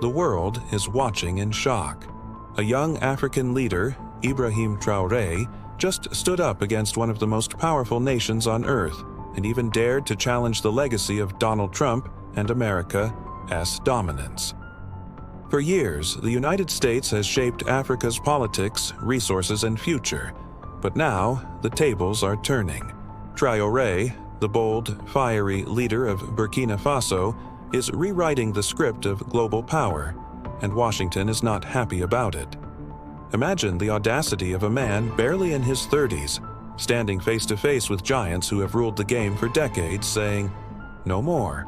the world is watching in shock. A young African leader, Ibrahim Traoré, just stood up against one of the most powerful nations on earth and even dared to challenge the legacy of Donald Trump and America's dominance. For years, the United States has shaped Africa's politics, resources, and future. But now, the tables are turning. Traoré, the bold, fiery leader of Burkina Faso, is rewriting the script of global power, and Washington is not happy about it. Imagine the audacity of a man barely in his 30s, standing face to face with giants who have ruled the game for decades, saying, "No more."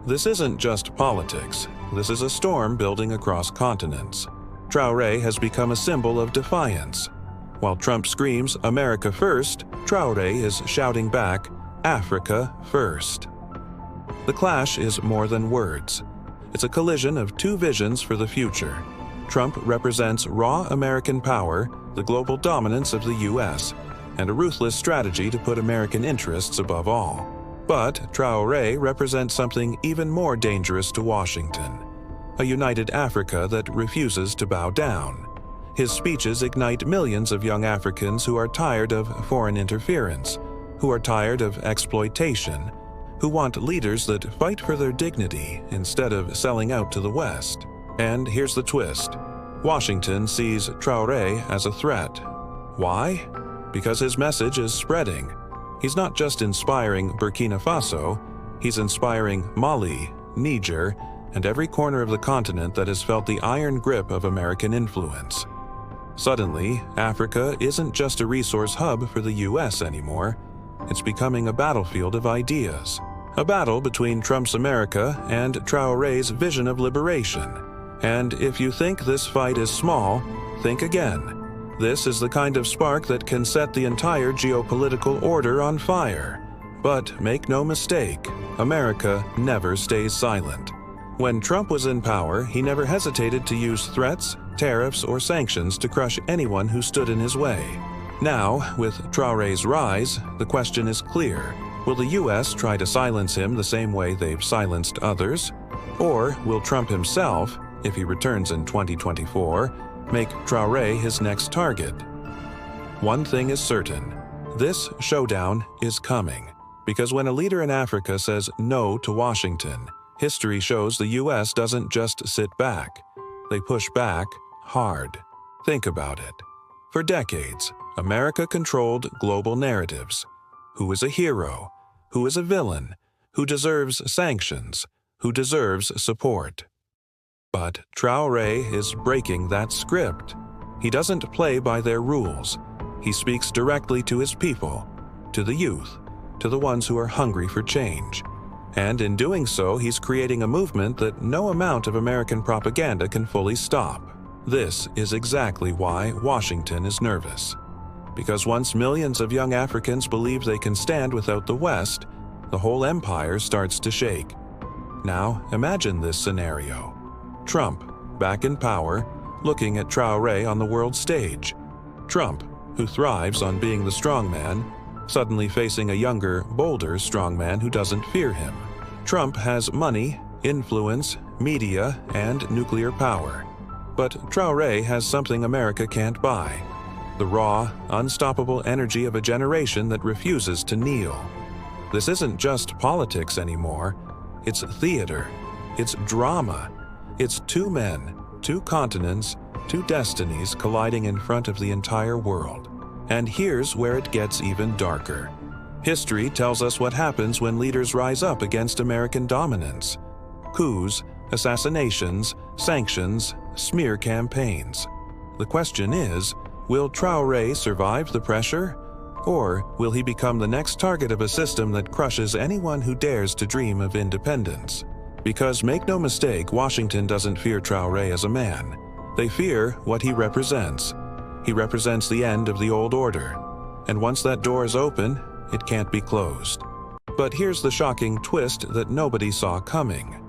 This isn't just politics. This is a storm building across continents. Traoré has become a symbol of defiance. While Trump screams, "America first," Traoré is shouting back, "Africa first." The clash is more than words. It's a collision of two visions for the future. Trump represents raw American power, the global dominance of the U.S., and a ruthless strategy to put American interests above all. But Traoré represents something even more dangerous to Washington: a united Africa that refuses to bow down. His speeches ignite millions of young Africans who are tired of foreign interference, who are tired of exploitation, who want leaders that fight for their dignity instead of selling out to the West. And here's the twist: Washington sees Traoré as a threat. Why? Because his message is spreading. He's not just inspiring Burkina Faso, he's inspiring Mali, Niger, and every corner of the continent that has felt the iron grip of American influence. Suddenly, Africa isn't just a resource hub for the U.S. anymore. It's becoming a battlefield of ideas. A battle between Trump's America and Traoré's vision of liberation. And if you think this fight is small, think again. This is the kind of spark that can set the entire geopolitical order on fire. But make no mistake, America never stays silent. When Trump was in power, he never hesitated to use threats, tariffs, or sanctions to crush anyone who stood in his way. Now, with Traoré's rise, the question is clear. Will the U.S. try to silence him the same way they've silenced others? Or will Trump himself, if he returns in 2024, make Traoré his next target? One thing is certain: this showdown is coming. Because when a leader in Africa says no to Washington, history shows the U.S. doesn't just sit back. They push back hard. Think about it. For decades, America controlled global narratives. Who is a hero? Who is a villain? Who deserves sanctions? Who deserves support? But Traoré is breaking that script. He doesn't play by their rules. He speaks directly to his people, to the youth, to the ones who are hungry for change. And in doing so, he's creating a movement that no amount of American propaganda can fully stop. This is exactly why Washington is nervous. Because once millions of young Africans believe they can stand without the West, the whole empire starts to shake. Now, imagine this scenario. Trump, back in power, looking at Traoré on the world stage. Trump, who thrives on being the strongman, suddenly facing a younger, bolder strongman who doesn't fear him. Trump has money, influence, media, and nuclear power. But Traoré has something America can't buy: the raw, unstoppable energy of a generation that refuses to kneel. This isn't just politics anymore. It's theater. It's drama. It's two men, two continents, two destinies colliding in front of the entire world. And here's where it gets even darker. History tells us what happens when leaders rise up against American dominance: coups, assassinations, sanctions, smear campaigns. The question is, will Traoré survive the pressure? Or will he become the next target of a system that crushes anyone who dares to dream of independence? Because make no mistake, Washington doesn't fear Traoré as a man. They fear what he represents. He represents the end of the old order. And once that door is open, it can't be closed. But here's the shocking twist that nobody saw coming.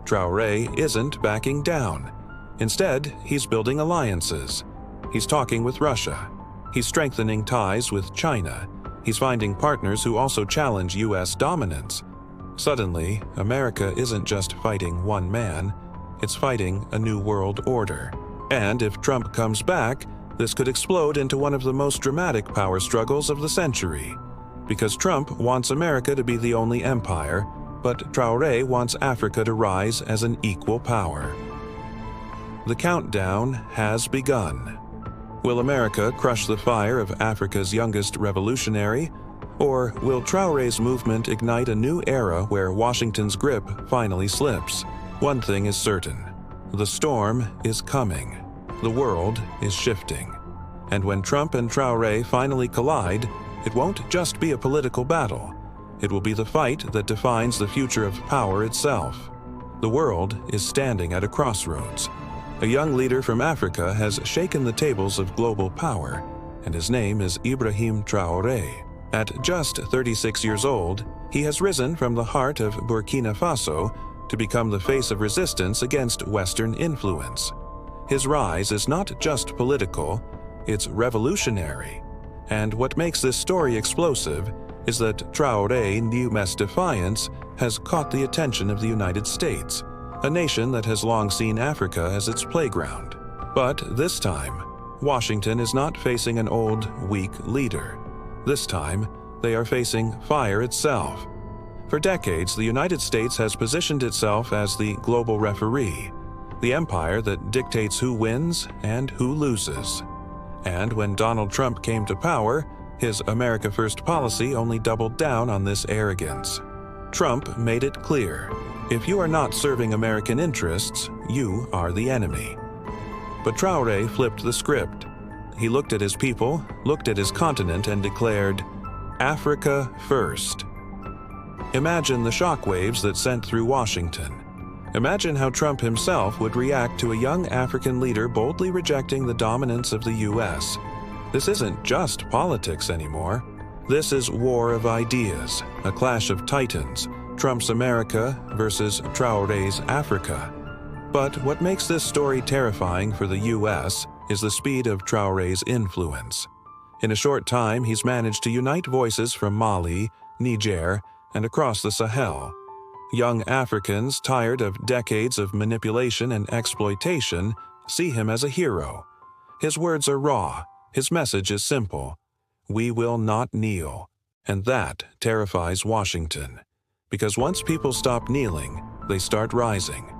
Traoré isn't backing down. Instead, he's building alliances. He's talking with Russia. He's strengthening ties with China. He's finding partners who also challenge U.S. dominance. Suddenly, America isn't just fighting one man. it's fighting a new world order. And if Trump comes back, this could explode into one of the most dramatic power struggles of the century. Because Trump wants America to be the only empire, but Traoré wants Africa to rise as an equal power. The countdown has begun. Will America crush the fire of Africa's youngest revolutionary? Or will Traoré's movement ignite a new era where Washington's grip finally slips? One thing is certain: the storm is coming. The world is shifting. And when Trump and Traoré finally collide, it won't just be a political battle. It will be the fight that defines the future of power itself. The world is standing at a crossroads. A young leader from Africa has shaken the tables of global power, and his name is Ibrahim Traoré. At just 36 years old, he has risen from the heart of Burkina Faso to become the face of resistance against Western influence. His rise is not just political, it's revolutionary. And what makes this story explosive is that Traoré Niumes defiance has caught the attention of the United States, a nation that has long seen Africa as its playground. But this time, Washington is not facing an old, weak leader. This time, they are facing fire itself. For decades, the United States has positioned itself as the global referee, the empire that dictates who wins and who loses. And when Donald Trump came to power, his America First policy only doubled down on this arrogance. Trump made it clear: if you are not serving American interests, you are the enemy. But Traoré flipped the script. He looked at his people, looked at his continent, and declared, "Africa first." Imagine the shockwaves that sent through Washington. Imagine how Trump himself would react to a young African leader boldly rejecting the dominance of the U.S. This isn't just politics anymore. This is war of ideas, a clash of titans, Trump's America versus Traoré's Africa. But what makes this story terrifying for the U.S. is the speed of Traoré's influence. In a short time, he's managed to unite voices from Mali, Niger, and across the Sahel. Young Africans, tired of decades of manipulation and exploitation, see him as a hero. His words are raw, his message is simple: we will not kneel. And that terrifies Washington. Because once people stop kneeling, they start rising.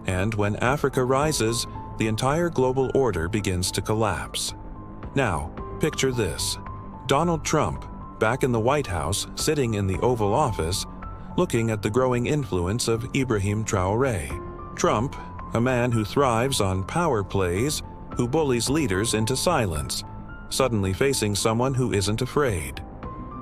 And when Africa rises, the entire global order begins to collapse. Now, picture this: Donald Trump, back in the White House, sitting in the Oval Office, looking at the growing influence of Ibrahim Traoré. Trump, a man who thrives on power plays, who bullies leaders into silence, suddenly facing someone who isn't afraid.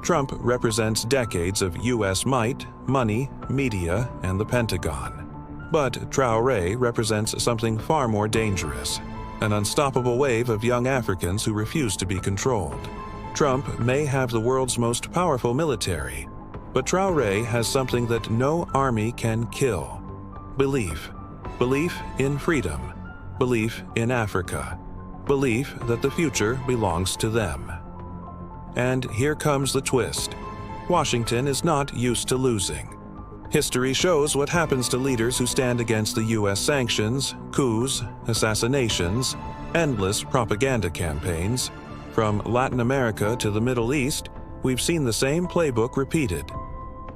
Trump represents decades of U.S. might, money, media, and the Pentagon. But Traoré represents something far more dangerous: an unstoppable wave of young Africans who refuse to be controlled. Trump may have the world's most powerful military, but Traoré has something that no army can kill: belief. Belief in freedom. Belief in Africa. Belief that the future belongs to them. And here comes the twist. Washington is not used to losing. History shows what happens to leaders who stand against the U.S. sanctions, coups, assassinations, endless propaganda campaigns. From Latin America to the Middle East, we've seen the same playbook repeated.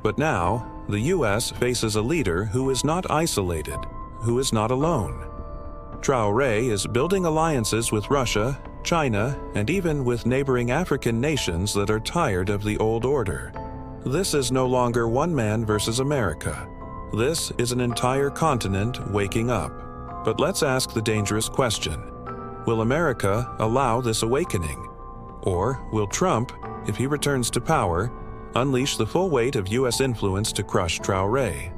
But now, the U.S. faces a leader who is not isolated, who is not alone. Traoré is building alliances with Russia, China, and even with neighboring African nations that are tired of the old order. This is no longer one man versus America. This is an entire continent waking up. But let's ask the dangerous question: will America allow this awakening? Or will Trump, if he returns to power, unleash the full weight of U.S. influence to crush Traoré?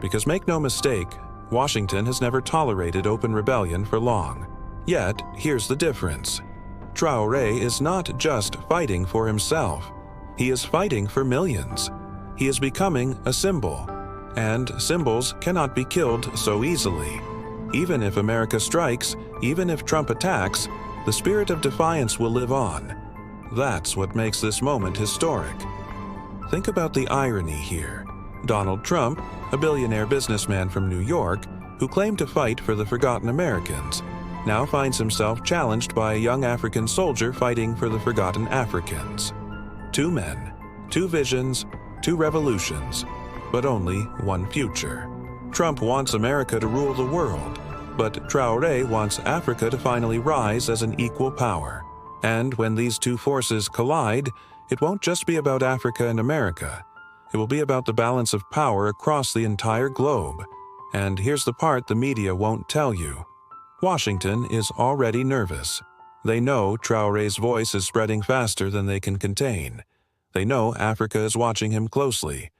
Because make no mistake, Washington has never tolerated open rebellion for long. Yet, here's the difference. Traoré is not just fighting for himself. He is fighting for millions. He is becoming a symbol. And symbols cannot be killed so easily. Even if America strikes, even if Trump attacks, the spirit of defiance will live on. That's what makes this moment historic. Think about the irony here. Donald Trump, a billionaire businessman from New York, who claimed to fight for the forgotten Americans, now finds himself challenged by a young African soldier fighting for the forgotten Africans. Two men, two visions, two revolutions, but only one future. Trump wants America to rule the world, but Traoré wants Africa to finally rise as an equal power. And when these two forces collide, it won't just be about Africa and America. It will be about the balance of power across the entire globe. And here's the part the media won't tell you. Washington is already nervous. They know Traoré's voice is spreading faster than they can contain. They know Africa is watching him closely,